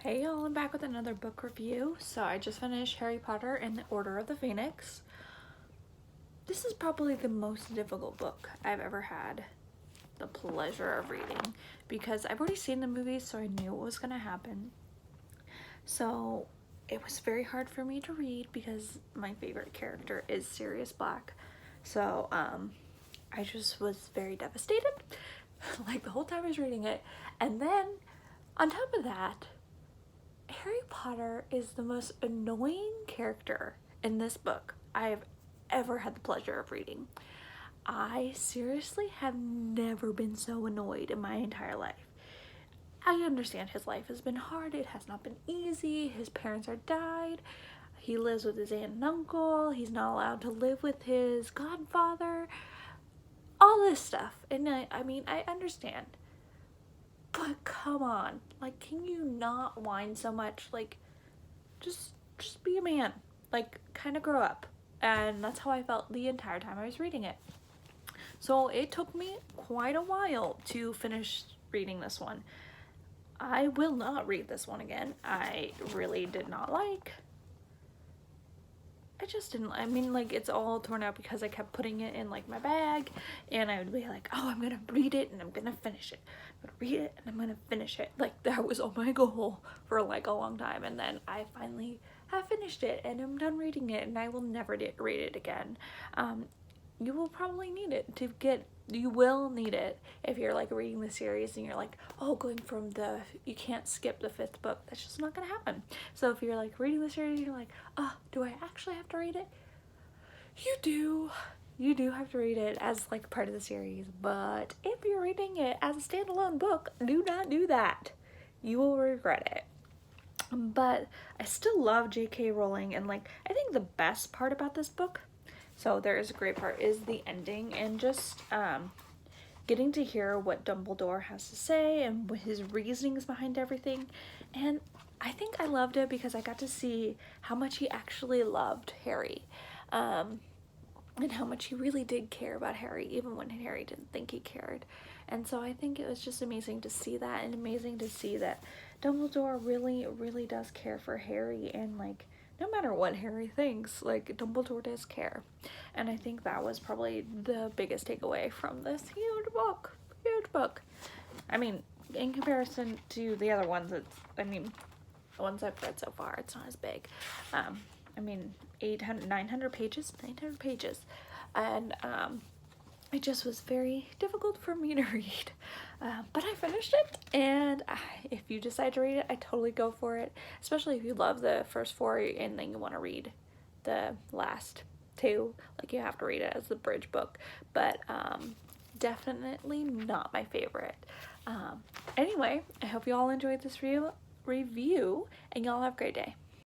Hey y'all, I'm back with another book review. So I just finished Harry Potter and the Order of the Phoenix. This is probably the most difficult book I've ever had the pleasure of reading because I've already seen the movies, so I knew what was going to happen. So it was very hard for me to read because my favorite character is Sirius Black. So I just was very devastated like the whole time I was reading it. And then on top of that, Harry Potter is the most annoying character in this book I've ever had the pleasure of reading. I seriously have never been so annoyed in my entire life. I understand his life has been hard, it has not been easy, his parents are died, he lives with his aunt and uncle, he's not allowed to live with his godfather, all this stuff. And I understand. But come on, like, can you not whine so much? Like, just be a man, like, kind of grow up. And that's how I felt the entire time I was reading it. So it took me quite a while to finish reading this one. I will not read this one again. I really did not like. I just didn't. Like, it's all torn out because I kept putting it in like my bag, and I would be like, oh, I'm gonna read it and I'm gonna finish it. I'm gonna read it and I'm gonna finish it. Like, that was all my goal for like a long time, and then I finally have finished it and I'm done reading it, and I will never read it again. You will probably need it to get. You will need it if you're like reading the series and you're like, oh, going from you can't skip the 5th book. That's just not gonna happen. So if you're like reading the series and you're like, oh, do I actually have to read it? You do have to read it as like part of the series. But if you're reading it as a standalone book, do not do that. You will regret it. But I still love J.K. Rowling, and like, I think the best part about this book, so there is a great part, is the ending, and just getting to hear what Dumbledore has to say and what his reasonings behind everything. And I think I loved it because I got to see how much he actually loved Harry, and how much he really did care about Harry, even when Harry didn't think he cared. And so I think it was just amazing to see that, and amazing to see that Dumbledore really, really does care for Harry, and like, no matter what Harry thinks, like, Dumbledore does care. And I think that was probably the biggest takeaway from this huge book. Huge book. I mean, in comparison to the other ones, the ones I've read so far, it's not as big. 900 pages. And it just was very difficult for me to read. But I finished it, and if you decide to read it, I totally go for it. Especially if you love the first 4 and then you want to read the last 2. Like, you have to read it as the bridge book. But definitely not my favorite. Anyway, I hope you all enjoyed this review, and y'all have a great day.